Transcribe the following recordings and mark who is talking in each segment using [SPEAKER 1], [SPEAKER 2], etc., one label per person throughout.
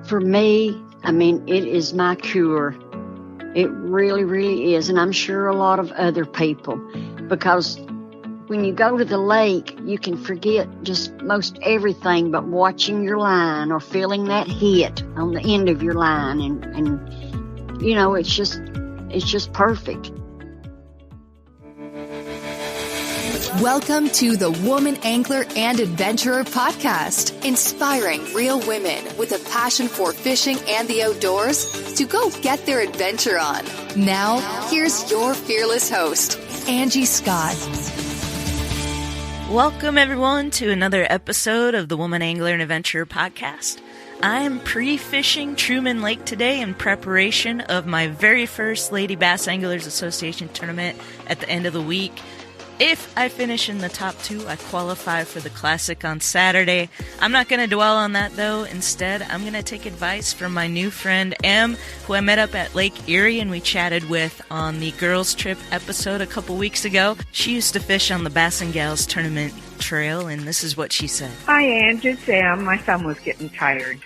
[SPEAKER 1] For me, I mean, it is my cure. It really, really is. And I'm sure a lot of other people, because when you go to the lake, you can forget just most everything but watching your line or feeling that hit on the end of your line. And you know, it's just perfect.
[SPEAKER 2] Welcome to the Woman Angler and Adventurer podcast, inspiring real women with a passion for fishing and the outdoors to go get their adventure on. Now, here's your fearless host, Angie Scott.
[SPEAKER 3] Welcome, everyone, to another episode of the Woman Angler and Adventurer podcast. I am pre-fishing Truman Lake today in preparation of my very first Lady Bass Anglers Association tournament at the end of the week. If I finish in the top 2, I qualify for the Classic on Saturday. I'm not going to dwell on that, though. Instead, I'm going to take advice from my new friend, Em, who I met up at Lake Erie and we chatted with on the Girls Trip episode a couple weeks ago. She used to fish on the Bass and Gals tournament trail, and this is what she said.
[SPEAKER 4] Hi, Ange. It's Em. My son was getting tired.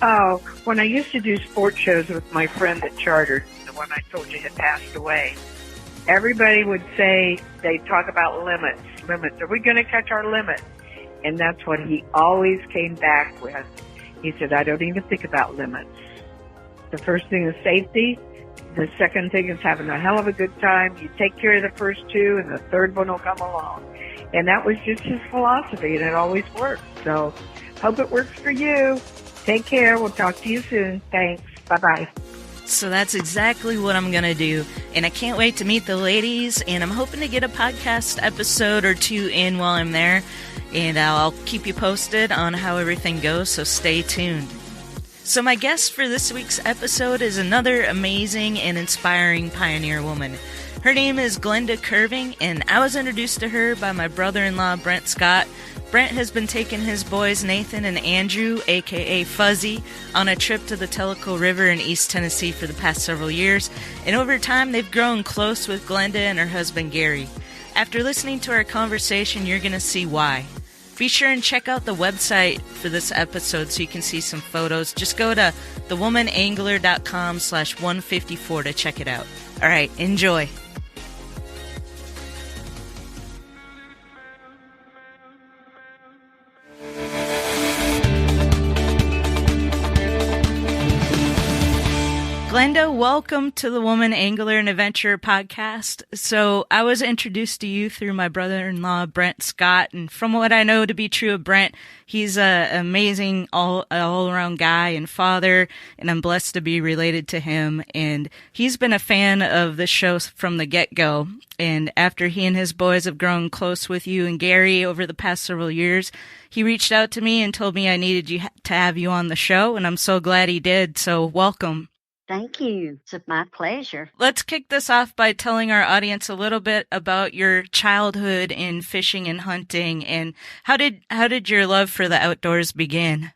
[SPEAKER 4] Oh, when I used to do sports shows with my friend that chartered, the one I told you had passed away, everybody would say, they'd talk about limits. Are we going to catch our limit? And that's what he always came back with. He said, I don't even think about limits. The first thing is safety. The second thing is having a hell of a good time. You take care of the first 2 and the third one will come along. And that was just his philosophy, and it always worked. So hope it works for you. Take care. We'll talk to you soon. Thanks. Bye-bye.
[SPEAKER 3] So that's exactly what I'm going to do, and I can't wait to meet the ladies, and I'm hoping to get a podcast episode or 2 in while I'm there, and I'll keep you posted on how everything goes, so stay tuned. So my guest for this week's episode is another amazing and inspiring pioneer woman. Her name is Glenda Curving, and I was introduced to her by my brother-in-law, Brent Scott. Brent has been taking his boys, Nathan and Andrew, a.k.a. Fuzzy, on a trip to the Tellico River in East Tennessee for the past several years, and over time they've grown close with Glenda and her husband, Gary. After listening to our conversation, you're going to see why. Be sure and check out the website for this episode so you can see some photos. Just go to thewomanangler.com/154 to check it out. All right, enjoy. Glenda, welcome to the Woman Angler and Adventurer podcast. So I was introduced to you through my brother-in-law, Brent Scott. And from what I know to be true of Brent, he's an amazing all-around guy and father, and I'm blessed to be related to him. And he's been a fan of the show from the get-go. And after he and his boys have grown close with you and Gary over the past several years, he reached out to me and told me I needed to have you on the show, and I'm so glad he did. So welcome.
[SPEAKER 1] Thank you. It's my pleasure.
[SPEAKER 3] Let's kick this off by telling our audience a little bit about your childhood in fishing and hunting, and how did your love for the outdoors begin?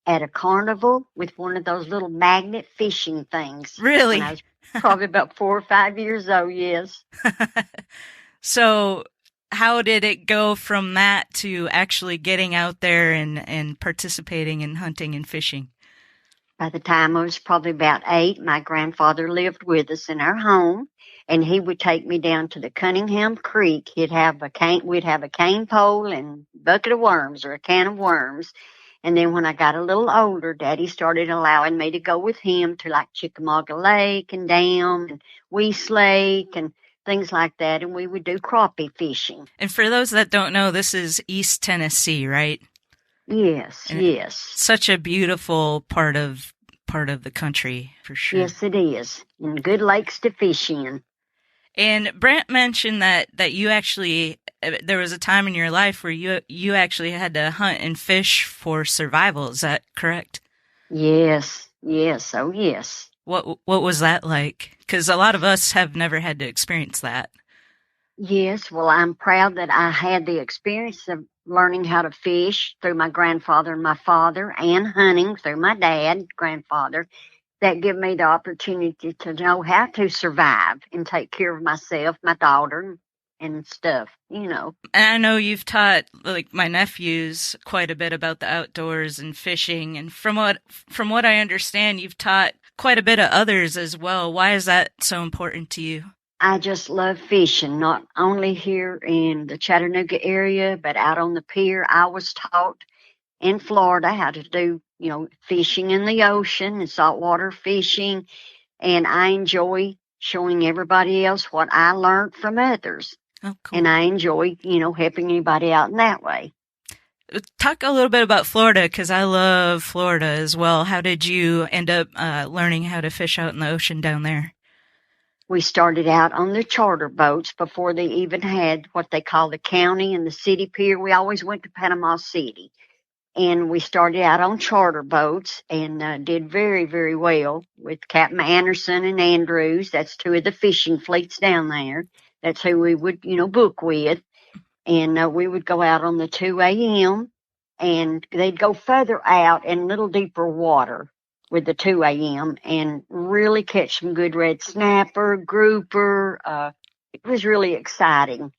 [SPEAKER 1] At a carnival with one of those little magnet fishing things.
[SPEAKER 3] Really?
[SPEAKER 1] When I was probably about 4 or 5 years old, yes.
[SPEAKER 3] So how did it go from that to actually getting out there and participating in hunting and fishing?
[SPEAKER 1] By the time I was probably about 8, my grandfather lived with us in our home, and he would take me down to the Cunningham Creek. We'd have a cane pole and a bucket of worms or a can of worms. And then when I got a little older, Daddy started allowing me to go with him to like Chickamauga Lake and Dam and Weiss Lake and things like that, and we would do crappie fishing.
[SPEAKER 3] And for those that don't know, this is East Tennessee, right?
[SPEAKER 1] Yes,
[SPEAKER 3] and
[SPEAKER 1] yes.
[SPEAKER 3] Such a beautiful part of the country, for sure.
[SPEAKER 1] Yes, it is. And good lakes to fish in.
[SPEAKER 3] And Brent mentioned that you actually, there was a time in your life where you actually had to hunt and fish for survival. Is that correct?
[SPEAKER 1] Yes, oh yes.
[SPEAKER 3] What was that like? Because a lot of us have never had to experience that.
[SPEAKER 1] Yes, well, I'm proud that I had the experience of learning how to fish through my grandfather and my father, and hunting through my dad, grandfather, that give me the opportunity to know how to survive and take care of myself, my daughter, and stuff, you know.
[SPEAKER 3] And I know you've taught like my nephews quite a bit about the outdoors and fishing, and from what I understand, you've taught quite a bit of others as well. Why is that so important to you?
[SPEAKER 1] I just love fishing, not only here in the Chattanooga area, but out on the pier. I was taught in Florida how to do, you know, fishing in the ocean and saltwater fishing, and I enjoy showing everybody else what I learned from others.
[SPEAKER 3] Oh, cool.
[SPEAKER 1] And I enjoy, you know, helping anybody out in that way.
[SPEAKER 3] Talk a little bit about Florida, because I love Florida as well. How did you end up learning how to fish out in the ocean down there?
[SPEAKER 1] We started out on the charter boats before they even had what they call the county and the city pier. We always went to Panama City. And we started out on charter boats and did very, very well with Captain Anderson and Andrews. That's two of the fishing fleets down there. That's who we would, you know, book with. And we would go out on the 2 a.m. and they'd go further out in a little deeper water with the 2 a.m. and really catch some good red snapper, grouper. It was really exciting.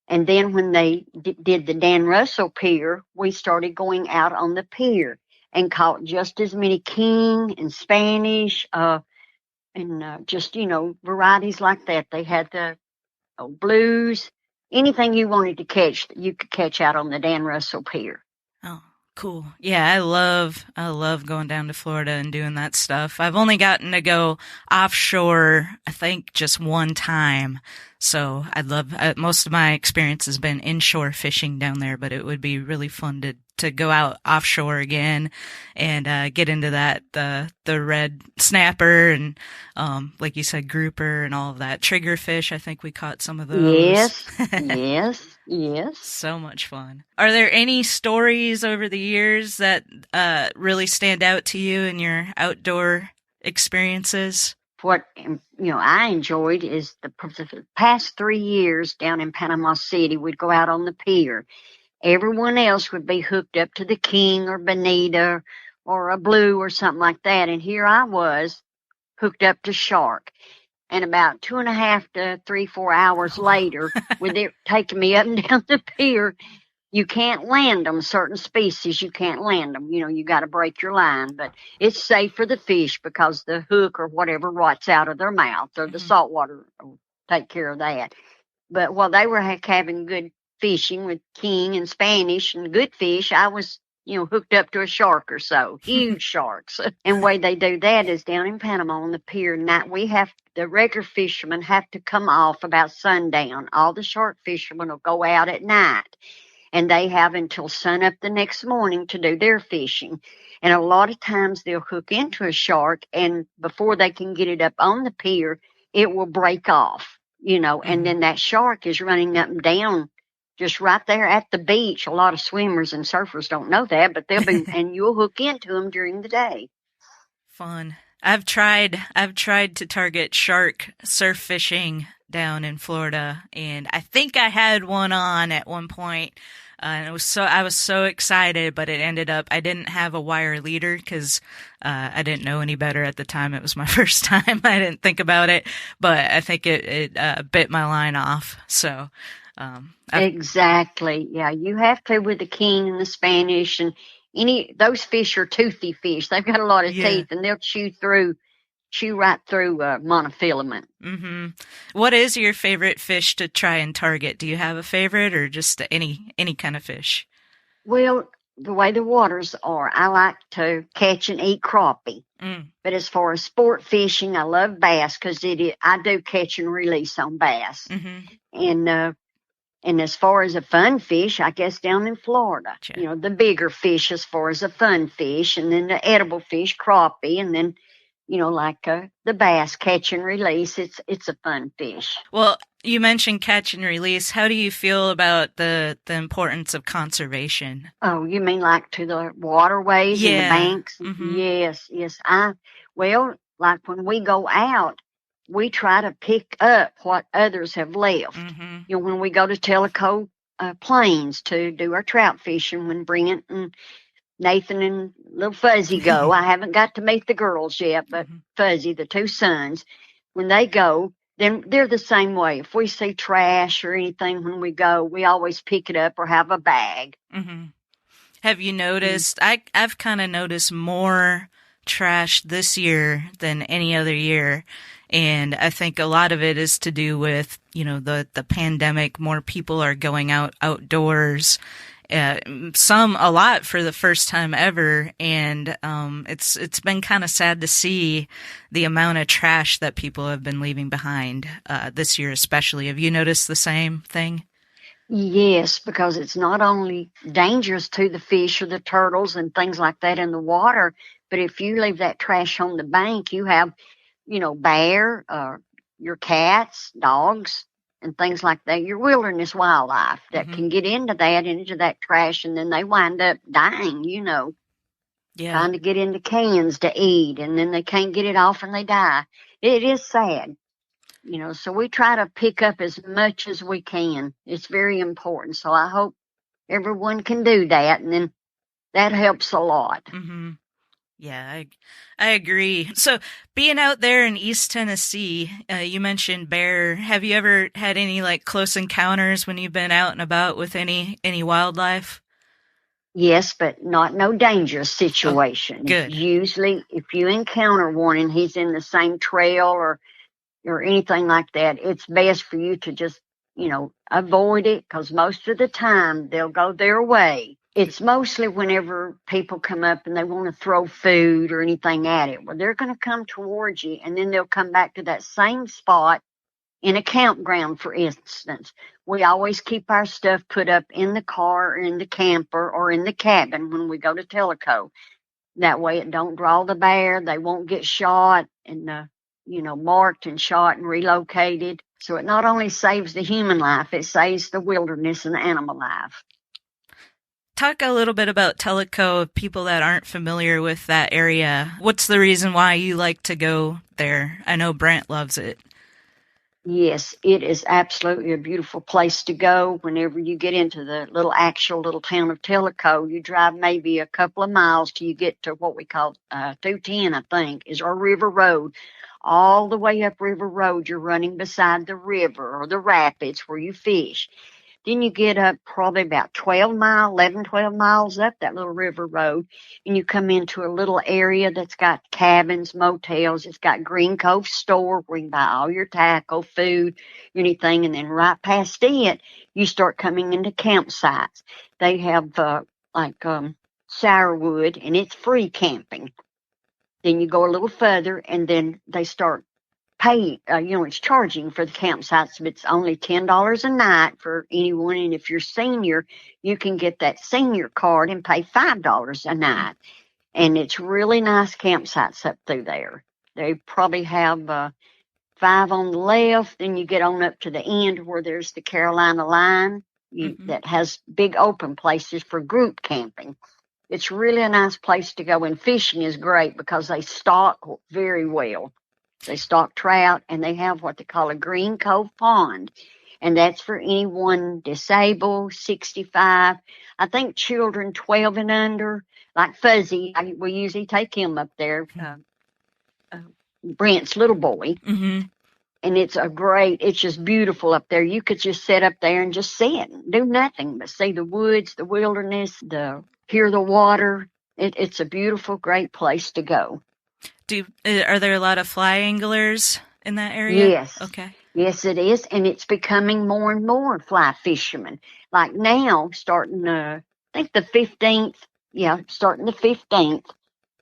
[SPEAKER 1] And then when they did the Dan Russell Pier, we started going out on the pier and caught just as many king and Spanish, and just, you know, varieties like that. They had the blues, anything you wanted to catch, you could catch out on the Dan Russell Pier.
[SPEAKER 3] Oh, cool. Yeah, I love going down to Florida and doing that stuff. I've only gotten to go offshore, I think, just one time. So I'd love, most of my experience has been inshore fishing down there, but it would be really fun to go out offshore again and get into that, the red snapper and, like you said, grouper and all of that. Triggerfish, I think we caught some of those.
[SPEAKER 1] Yes.
[SPEAKER 3] So much fun. Are there any stories over the years that really stand out to you in your outdoor experiences?
[SPEAKER 1] What, you know, I enjoyed is the past 3 years down in Panama City, we'd go out on the pier. Everyone else would be hooked up to the king or bonita or a blue or something like that. And here I was hooked up to shark. And about 2.5 to 3, 4 hours later, with it taking me up and down the pier, you can't land them. Certain species, you can't land them. You know, you got to break your line. But it's safe for the fish because the hook or whatever rots out of their mouth, or the salt water will take care of that. But while they were having good fishing with king and Spanish and good fish, I was, you know, hooked up to a shark or so, huge sharks. And the way they do that is down in Panama on the pier night. The regular fishermen have to come off about sundown. All the shark fishermen will go out at night. And they have until sunup the next morning to do their fishing. And a lot of times they'll hook into a shark, and before they can get it up on the pier, it will break off, you know, and then that shark is running up and down just right there at the beach. A lot of swimmers and surfers don't know that, but they'll be, and you'll hook into them during the day. Fun.
[SPEAKER 3] I've tried to target shark surf fishing down in Florida, and I think I had one on at one point. And I was so excited, but it ended up, I didn't have a wire leader because I didn't know any better at the time. It was my first time. I didn't think about it, but I think it bit my line off. So,
[SPEAKER 1] exactly. Yeah. You have to with the king and the Spanish, and those fish are toothy fish. They've got a lot of teeth, and they'll chew right through monofilament.
[SPEAKER 3] Mm-hmm. What is your favorite fish to try and target? Do you have a favorite, or just any kind of fish?
[SPEAKER 1] Well, the way the waters are, I like to catch and eat crappie. But as far as sport fishing, I love bass because I do catch and release on bass. And as far as a fun fish, I guess down in Florida, you know, the bigger fish as far as a fun fish, and then the edible fish, crappie, and then, you know, like the bass, catch and release. It's a fun fish.
[SPEAKER 3] Well, you mentioned catch and release. How do you feel about the importance of conservation?
[SPEAKER 1] Oh, you mean like to the waterways and the banks? Yes. Well, like when we go out, we try to pick up what others have left. You know, when we go to Tellico Plains to do our trout fishing, when Brent and Nathan and little Fuzzy go. I haven't got to meet the girls yet, but Fuzzy, the two sons, when they go, then they're the same way. If we see trash or anything when we go, we always pick it up or have a bag.
[SPEAKER 3] Mm-hmm. Have you noticed? I've kind of noticed more trash this year than any other year. And I think a lot of it is to do with, the pandemic. More people are going outdoors. A lot for the first time ever. And, it's been kind of sad to see the amount of trash that people have been leaving behind, this year especially. Have you noticed the same thing?
[SPEAKER 1] Yes, because it's not only dangerous to the fish or the turtles and things like that in the water, but if you leave that trash on the bank, you have, bear, your cats, dogs, and things like that, your wilderness wildlife that can get into that trash, and then they wind up dying, trying to get into cans to eat, and then they can't get it off and they die. It is sad. So we try to pick up as much as we can. It's very important. So I hope everyone can do that, and then that helps a lot.
[SPEAKER 3] Mm-hmm. Yeah, I agree. So being out there in East Tennessee, you mentioned bear. Have you ever had any close encounters when you've been out and about with any wildlife?
[SPEAKER 1] Yes, but not no dangerous situation.
[SPEAKER 3] Oh, good.
[SPEAKER 1] Usually if you encounter one and he's in the same trail or anything like that, it's best for you to just, avoid it, because most of the time they'll go their way. It's mostly whenever people come up and they want to throw food or anything at it. Well, they're going to come towards you, and then they'll come back to that same spot in a campground, for instance. We always keep our stuff put up in the car or in the camper or in the cabin when we go to Tellico. That way it don't draw the bear. They won't get shot and, marked and shot and relocated. So it not only saves the human life, it saves the wilderness and the animal life.
[SPEAKER 3] Talk a little bit about Tellico, people that aren't familiar with that area. What's the reason why you like to go there? I know Brent loves it.
[SPEAKER 1] Yes, it is absolutely a beautiful place to go. Whenever you get into the little town of Tellico, you drive maybe a couple of miles till you get to what we call 210, I think, is our river road. All the way up River Road, you're running beside the river or the rapids where you fish. Then you get up probably about 12 miles up that little river road, and you come into a little area that's got cabins, motels. It's got Green Cove store where you can buy all your tackle, food, anything. And then right past it, you start coming into campsites. They have Sourwood, and it's free camping. Then you go a little further, and then they start paying, it's charging for the campsites, but it's only $10 a night for anyone. And if you're senior, you can get that senior card and pay $5 a night. And it's really nice campsites up through there. They probably have 5 on the left. Then you get on up to the end where there's the Carolina line that has big open places for group camping. It's really a nice place to go, and fishing is great because they stock very well. They stock trout, and they have what they call a Green Cove pond, and that's for anyone disabled, 65. I think children 12 and under, like Fuzzy, we usually take him up there, Brent's little boy.
[SPEAKER 3] Mm-hmm.
[SPEAKER 1] And it's just beautiful up there. You could just sit up there and just sit and do nothing but see the woods, the wilderness, hear the water. It's a beautiful, great place to go.
[SPEAKER 3] Are there a lot of fly anglers in that area?
[SPEAKER 1] Yes.
[SPEAKER 3] Okay.
[SPEAKER 1] Yes, it is. And it's becoming more and more fly fishermen. Like now, starting, I think the 15th, starting the 15th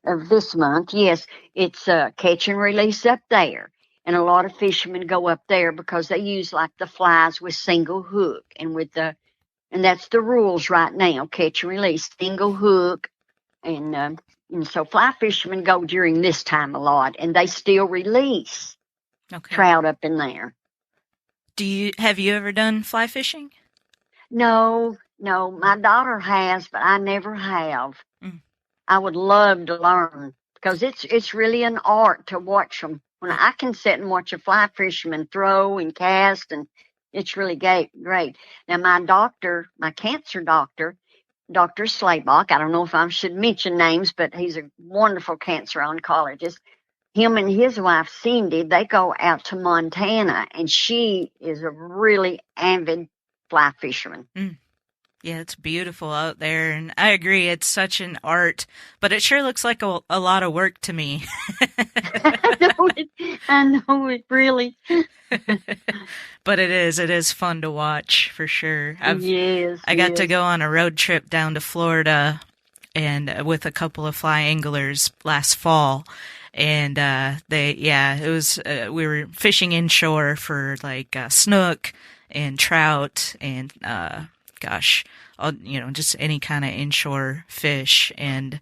[SPEAKER 1] of this month. Yes, it's catch and release up there. And a lot of fishermen go up there because they use the flies with single hook and that's the rules right now, catch and release, single hook. And so fly fishermen go during this time a lot, and they still release trout up in there.
[SPEAKER 3] Have you ever done fly fishing?
[SPEAKER 1] No, my daughter has, but I never have. I would love to learn because it's really an art to watch them. When I can sit and watch a fly fisherman throw and cast, and it's really great. Now, my cancer doctor, Dr. Slaybach, I don't know if I should mention names, but he's a wonderful cancer oncologist. him and his wife, Cindy, they go out to Montana, and she is a really avid fly fisherman.
[SPEAKER 3] Mm. Yeah, it's beautiful out there, and I agree, it's such an art, but it sure looks like a lot of work to me.
[SPEAKER 1] I know it really.
[SPEAKER 3] But it is fun to watch for sure.
[SPEAKER 1] Yes,
[SPEAKER 3] I got to go on a road trip down to Florida and with a couple of fly anglers last fall. And it was we were fishing inshore for like snook and trout and just any kind of inshore fish and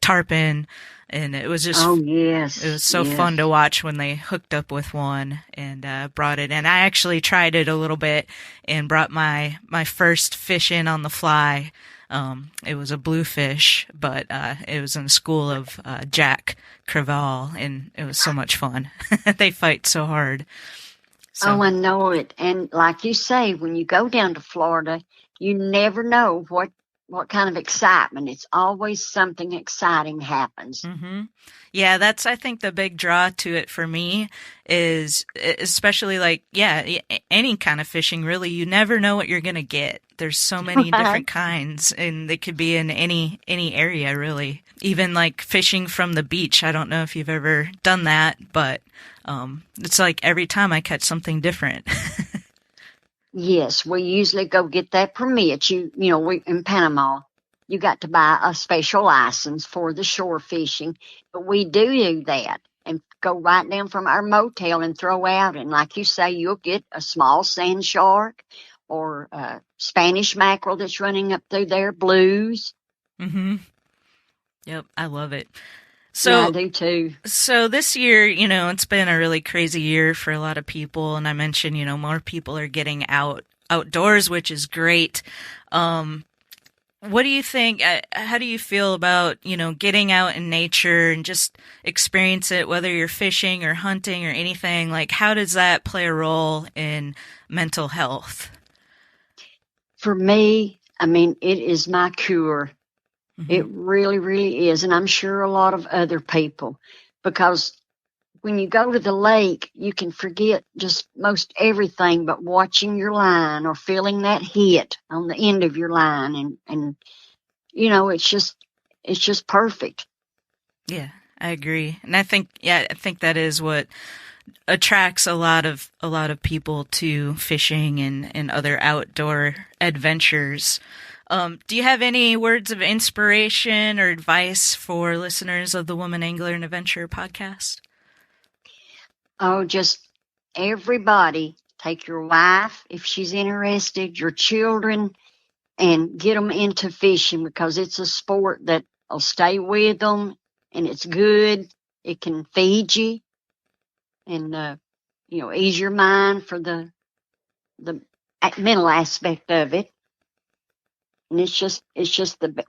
[SPEAKER 3] tarpon. And it was just it was so fun to watch when they hooked up with one and brought it. And I actually tried it a little bit and brought my first fish in on the fly. It was a bluefish, but it was in the school of Jack Crevalle, and it was so much fun. They fight so hard. So.
[SPEAKER 1] Oh, I know it. And like you say, when you go down to Florida, you never know what kind of excitement. It's always something exciting happens.
[SPEAKER 3] Mm-hmm. Yeah, that's, I think, the big draw to it for me is especially any kind of fishing, really. You never know what you're going to get. There's so many different kinds, and they could be in any area, really. Even like fishing from the beach. I don't know if you've ever done that, but it's like every time I catch something different.
[SPEAKER 1] Yes, we usually go get that permit. We in Panama, you got to buy a special license for the shore fishing, but we do that and go right down from our motel and throw out. And like you say, you'll get a small sand shark or Spanish mackerel that's running up through there, blues.
[SPEAKER 3] Mm-hmm. Yep, I love it. So,
[SPEAKER 1] yeah, I do too.
[SPEAKER 3] So this year, it's been a really crazy year for a lot of people. And I mentioned, more people are getting outdoors, which is great. What do you think? How do you feel about, getting out in nature and just experience it, whether you're fishing or hunting or anything? Like, how does that play a role in mental health?
[SPEAKER 1] For me, it is my cure.
[SPEAKER 3] Mm-hmm.
[SPEAKER 1] It really, really is. And I'm sure a lot of other people, because when you go to the lake, you can forget just most everything but watching your line or feeling that hit on the end of your line. And it's just perfect.
[SPEAKER 3] Yeah, I agree. And I think that is what attracts a lot of people to fishing and other outdoor adventures. Do you have any words of inspiration or advice for listeners of the Woman Angler and Adventurer podcast?
[SPEAKER 1] Oh, just everybody, take your wife if she's interested, your children, and get them into fishing, because it's a sport that will stay with them, and it's good. It can feed you and, ease your mind for the mental aspect of it. And it's just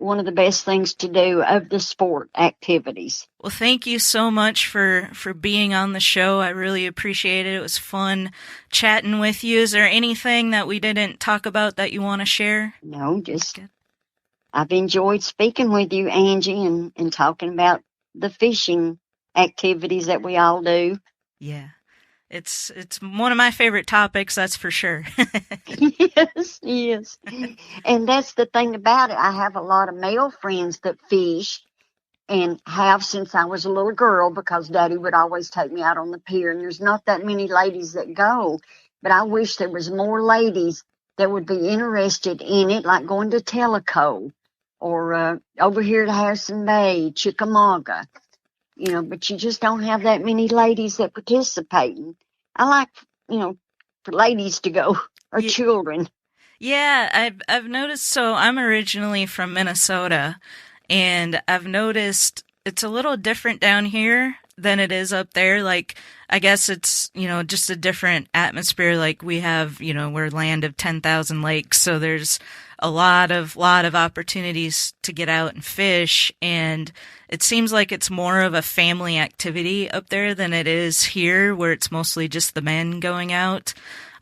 [SPEAKER 1] one of the best things to do of the sport activities.
[SPEAKER 3] Well, thank you so much for being on the show. I really appreciate it. It was fun chatting with you. Is there anything that we didn't talk about that you want to share?
[SPEAKER 1] No, just I've enjoyed speaking with you, Angie, and talking about the fishing activities that we all do.
[SPEAKER 3] Yeah. It's one of my favorite topics, that's for sure.
[SPEAKER 1] Yes. And that's the thing about it. I have a lot of male friends that fish, and have since I was a little girl, because Daddy would always take me out on the pier, and there's not that many ladies that go. But I wish there was more ladies that would be interested in it, like going to Tellico or over here to Harrison Bay, Chickamauga. But you just don't have that many ladies that participate. I like, for ladies to go, or children.
[SPEAKER 3] Yeah, I've noticed. So I'm originally from Minnesota, and I've noticed it's a little different down here than it is up there. Like, I guess it's, just a different atmosphere. Like we have, we're land of 10,000 lakes. So there's a lot of opportunities to get out and fish. And it seems like it's more of a family activity up there than it is here, where it's mostly just the men going out.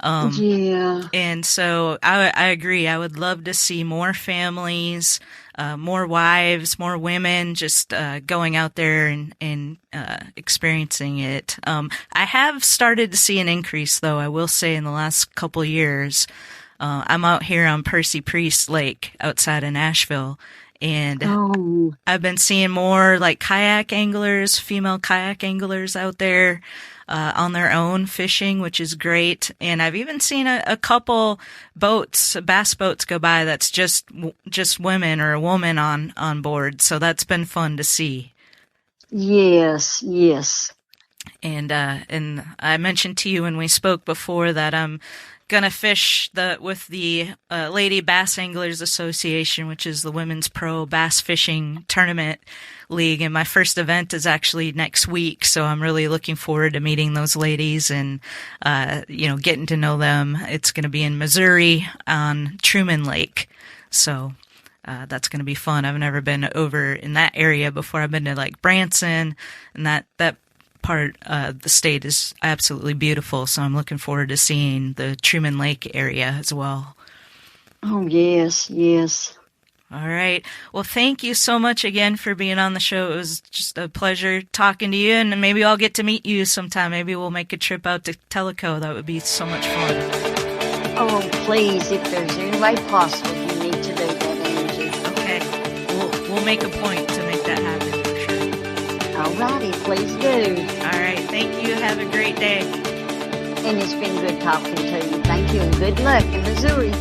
[SPEAKER 1] Yeah.
[SPEAKER 3] And so I agree. I would love to see more families more wives, more women just going out there and experiencing it. I have started to see an increase, though, I will say, in the last couple of years. I'm out here on Percy Priest Lake outside of Nashville, and I've been seeing more like kayak anglers, female kayak anglers out there on their own fishing, which is great. And I've even seen a couple boats, bass boats go by that's just women or a woman on board. So that's been fun to see.
[SPEAKER 1] Yes, yes.
[SPEAKER 3] And I mentioned to you when we spoke before that I'm gonna fish with the Lady Bass Anglers Association, which is the women's pro bass fishing tournament league, and my first event is actually next week. So I'm really looking forward to meeting those ladies and getting to know them. It's going to be in Missouri on Truman Lake, so that's going to be fun. I've never been over in that area before. I've been to like Branson, and that part of the state is absolutely beautiful, so I'm looking forward to seeing the Truman Lake area as well.
[SPEAKER 1] Oh, yes, yes.
[SPEAKER 3] All right. Well, thank you so much again for being on the show. It was just a pleasure talking to you, and maybe I'll get to meet you sometime. Maybe we'll make a trip out to Tellico. That would be so much fun.
[SPEAKER 1] Oh, please, if there's any way possible, you need to do that, Angie.
[SPEAKER 3] Okay. We'll make a point to make that happen.
[SPEAKER 1] All righty, please do.
[SPEAKER 3] All right, thank you. Have a great day.
[SPEAKER 1] And it's been good talking to you. Thank you, and good luck in Missouri.